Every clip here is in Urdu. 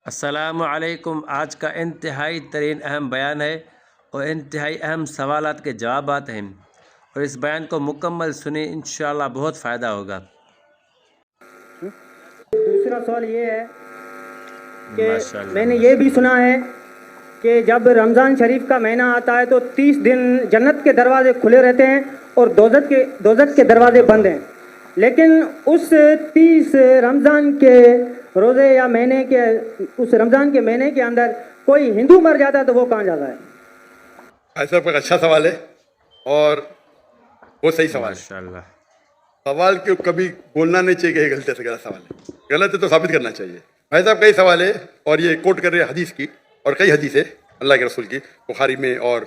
السلام علیکم۔ آج کا انتہائی ترین اہم بیان ہے اور انتہائی اہم سوالات کے جوابات ہیں، اور اس بیان کو مکمل سنیں، انشاءاللہ بہت فائدہ ہوگا۔ دوسرا سوال یہ ہے کہ ماشاءاللہ میں نے یہ بھی سنا ہے کہ جب رمضان شریف کا مہینہ آتا ہے تو 30 دن جنت کے دروازے کھلے رہتے ہیں اور دوزخ کے دروازے بند ہیں، لیکن اس 30 رمضان کے روزے یا مہینے کے اس رمضان کے مہینے کے اندر کوئی ہندو مر جاتا ہے تو وہ کہاں جاتا ہے؟ ایسا ایک اچھا سوال ہے اور وہ صحیح سوال ہے۔ ماشاءاللہ سوال کو کبھی بولنا نہیں چاہیے کہ یہ غلط ہے، غلط سوال ہے، غلط ہے تو ثابت کرنا چاہیے۔ بھائی صاحب کئی سوال ہے اور یہ کوٹ کر رہے ہیں حدیث کی، اور کئی حدیث ہے اللہ کے رسول کی، بخاری میں اور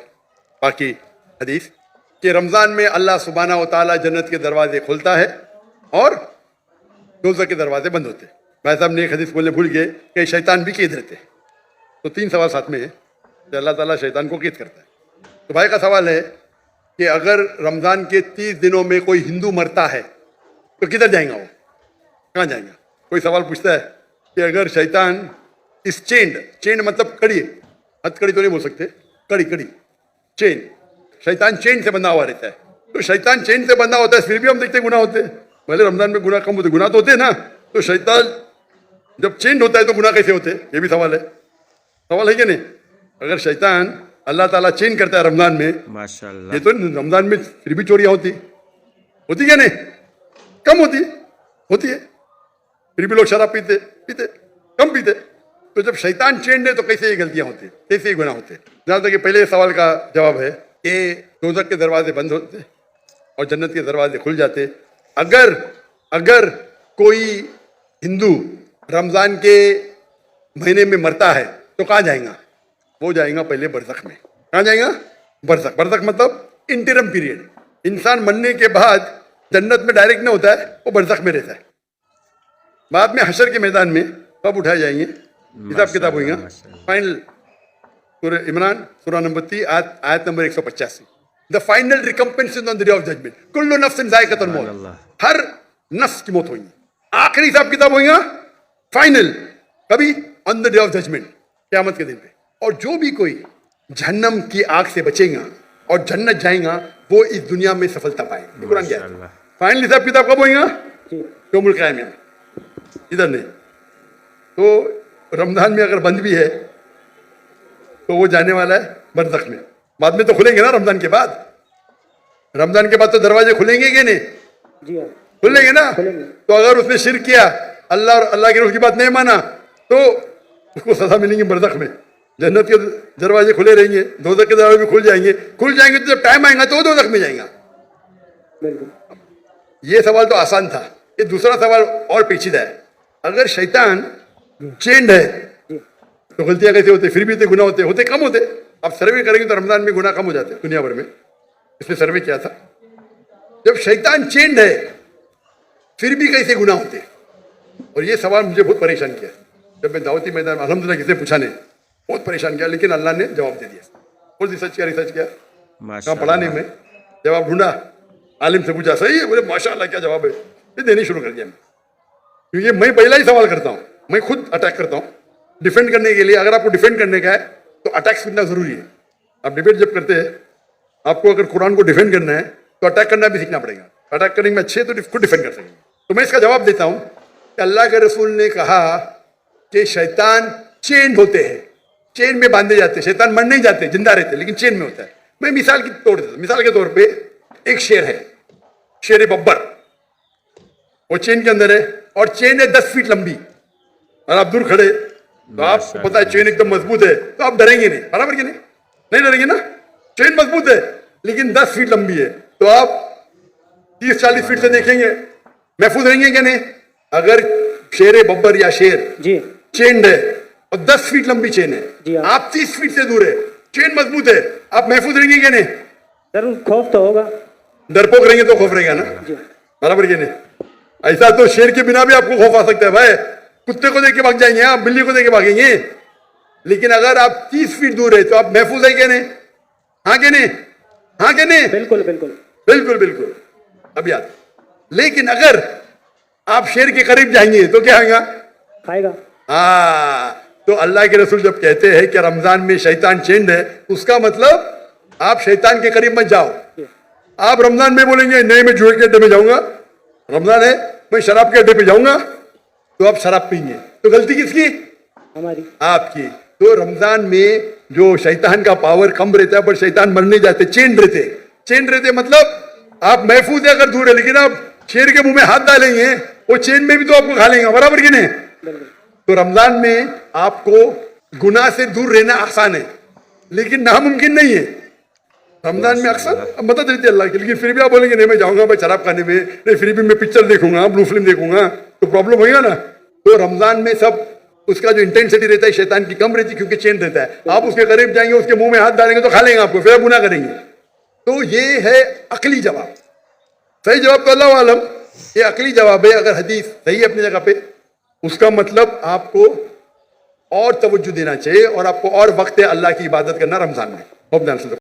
باقی حدیث، کہ رمضان میں اللہ سبحانہ و تعالیٰ جنت کے دروازے کھولتا ہے اور دوزخ کے دروازے بند ہوتے ہیں۔ بھائی صاحب نے ایک حدیث بولنے بھول گئے کہ شیطان بھی قید رہتے ہیں، تو 3 سوال ساتھ میں ہے کہ اللہ تعالیٰ شیطان کو قید کرتا ہے۔ تو بھائی کا سوال ہے کہ اگر رمضان کے 30 دنوں میں کوئی ہندو مرتا ہے تو کدھر جائیں گا، وہ کہاں جائیں گا؟ کوئی سوال پوچھتا ہے کہ اگر شیطان اس چینڈ مطلب کڑی، ہتھ کڑی تو نہیں بول سکتے، کڑی چین، شیطان چین سے بندھا ہوا رہتا ہے، تو شیطان چین سے بندھا ہوتا ہے، پھر بھی ہم دیکھتے ہیں گناہ ہوتے ہیں، بھلے رمضان میں گناہ کم ہوتے، گناہ تو ہوتے ہیں نا، تو شیطان جب چینڈ ہوتا ہے تو گناہ کیسے ہوتے ہیں؟ یہ بھی سوال ہے کہ نہیں؟ اگر شیطان اللہ تعالیٰ چین کرتا ہے رمضان میں، ماشاءاللہ، یہ تو رمضان میں پھر بھی چوریاں ہوتی کیا نہیں؟ کم ہوتی ہے، پھر بھی لوگ شراب پیتے کم پیتے، تو جب شیطان چینڈ ہے تو کیسے یہ غلطیاں ہوتی ہیں، کیسے یہ گناہ ہوتے ہیں؟ جہاں تک کہ پہلے سوال کا جواب ہے کہ دوزخ کے دروازے بند ہوتے اور جنت کے دروازے کھل جاتے۔ اگر کوئی ہندو رمضان کے مہینے میں مرتا ہے تو کہاں جائیں گا؟ وہ جائیں گا پہلے برزخ میں۔ کہاں جائیں گا؟ برزخ مطلب انٹرم پیریڈ، انسان مرنے کے بعد جنت میں ڈائریکٹ نہیں ہوتا ہے، وہ برزخ میں رہتا ہے، بعد میں حشر کے میدان میں کب اٹھائے جائیں گے، حساب کتاب ہوئے گا۔ فائنل سورہ عمران سورہ نمبر 30 آیت نمبر 185، the final recompense on the day of judgement, کل نفس ذائقۃ الموت، ہر نفس کی موت ہوئی، آخری حساب کتاب ہوئے گا، فائنل کبھی آن دی ڈے آف ججمنٹ، قیامت کے دن پہ۔ اور جو بھی کوئی جہنم کی آگ سے بچے گا اور جنت جائیں گا وہ اس دنیا میں سفلتا پائے گا۔ قرآن کیا ہے؟ فائنل حساب کتاب کب ہوئے گا؟ یوم القیامہ میں، ادھر نہیں۔ تو رمضان میں اگر بند بھی ہے تو وہ جانے والا ہے برزخ میں، بعد میں تو کھلیں گے نا، رمضان کے بعد تو دروازے کھلیں گے کہ نہیں؟ جی ہاں، کھلیں گے نا۔ تو اگر اس نے شرک کیا، اللہ اور اللہ کے رسول کی بات نہیں مانا، تو اس کو سزا ملیں گی برزخ میں۔ جنت کے دروازے کھلے رہیں گے، دوزخ کے دروازے بھی کھل جائیں گے تو جب ٹائم آئے گا تو وہ دوزخ میں جائیں گا۔ یہ سوال تو آسان تھا، یہ دوسرا سوال اور پیچیدہ ہے۔ اگر شیطان چینڈ ہے تو غلطیاں کیسے ہوتے؟ پھر بھی اتنے گناہ ہوتے کم ہوتے۔ اب سروے کریں گے تو رمضان میں گناہ کم ہو جاتے دنیا بھر میں، اس نے سروے کیا تھا۔ جب شیطان چینڈ ہے پھر بھی کیسے گناہ ہوتے؟ اور یہ سوال مجھے بہت پریشان کیا جب میں دعوتی میدان میں الحمدللہ کسی پوچھا نہیں، بہت پریشان کیا، لیکن اللہ نے جواب دے دیا۔ اور ریسرچ کیا کہاں پڑھا نہیں، میں جواب ڈھونڈا، عالم سے پوچھا، صحیح ہے، بولے ماشاءاللہ کیا جواب ہے، یہ دینی شروع کر دیا میں، کیونکہ میں پہلا ہی سوال کرتا ہوں، میں خود اٹیک کرتا ہوں ڈیفینڈ کرنے کے لیے۔ اگر آپ کو ڈیفینڈ کرنے کا ہے تو اٹیک سیکھنا ضروری ہے۔ آپ ڈیبیٹ جب کرتے ہیں، آپ کو اگر قرآن کو ڈیفینڈ کرنا ہے تو اٹیک کرنا بھی سیکھنا پڑے گا، اٹیک کرنے میں اچھے تو خود ڈیفینڈ کر سکیں گے۔ تو میں اس کا جواب دیتا ہوں کہ اللہ کے رسول نے کہا کہ شیطان چین ہوتے ہیں، چین میں باندھے جاتے ہیں، شیطان مر نہیں جاتے، زندہ رہتے لیکن چین میں ہوتا ہے۔ میں مثال کے طور پہ ایک شیر ہے، شیر ببر، وہ چین کے اندر ہے اور چین ہے 10 فیٹ لمبی، اور آپ دور کھڑے تو آپ کو پتا ہے چین ایک دم مضبوط ہے، تو آپ ڈریں گے نہیں، برابر کہ نہیں ڈریں گے نا؟ چین مضبوط ہے لیکن 10 فیٹ لمبی ہے، تو آپ 30-40 فیٹ سے دیکھیں گے، محفوظ رہیں گے کہ نہیں؟ اگر شیر ببر یا شیر چینڈ ہے اور 10 فیٹ لمبی چین ہے، آپ 30 فیٹ سے دور ہے، چین مضبوط ہے، آپ محفوظ رہیں گے کہ نہیں؟ ضرور خوف تو ہوگا، ڈرپوک رہیں گے تو خوف رہے گا نا، برابر کہ نہیں؟ ایسا تو شیر کے بنا بھی آپ کو خوف آ سکتا ہے، بھائی کتے کو دیکھ کے بھاگ جائیں گے، آپ بلی کو دیکھ کے بھاگیں گے، لیکن اگر آپ 30 فیٹ دور ہے تو آپ محفوظ ہیں کہ نہیں؟ ہاں کہ نہیں؟ بالکل اب یاد۔ لیکن اگر آپ شیر کے قریب جائیں گے تو کیا ہوگا؟ کھائے گا۔ ہاں، تو تو اللہ کے رسول جب کہتے ہیں کہ رمضان میں شیطان چینڈ ہے، اس کا مطلب آپ شیطان کے قریب مت جاؤ. آپ رمضان میں بولیں گے نہیں میں جوئے کے اڈے میں جاؤں گا، رمضان ہے میں شراب کے اڈے پہ جاؤں گا، تو آپ شراب پئیں گے. تو غلطی کس کی؟ ہماری. آپ کی. تو رمضان میں جو شیطان کا پاور کم رہتا ہے، پر شیطان مرنے جاتے، چینڈ رہتے مطلب آپ محفوظ ہے اگر دور ہے، لیکن آپ شیر کے منہ میں ہاتھ ڈالیں گے وہ چین میں بھی تو آپ کو کھا لیں گے، برابر کی نہیں؟ تو رمضان میں آپ کو گناہ سے دور رہنا آسان ہے لیکن ناممکن نہیں ہے. رمضان میں اکثر مدد رہتی ہے اللہ کی، لیکن پھر بھی آپ بولیں گے نہیں میں جاؤں گا میں شراب کھانے میں، نہیں پھر بھی میں پکچر دیکھوں گا، بلو فلم دیکھوں گا، تو پرابلم ہوگا نا. تو رمضان میں سب اس کا جو انٹینسٹی رہتا ہے شیطان کی کم رہتی کیونکہ چین رہتا ہے. آپ اس کے قریب جائیں گے، اس کے منہ میں ہاتھ ڈالیں گے تو کھا لیں گے آپ کو، پھر آپ گناہ کریں گے. تو یہ ہے عقلی جواب. صحیح جواب تو اللہ عالم، یہ عقلی جواب ہے. اگر حدیث صحیح ہے اپنی جگہ پہ، اس کا مطلب آپ کو اور توجہ دینا چاہیے اور آپ کو اور وقت اللہ کی عبادت کرنا رمضان میں.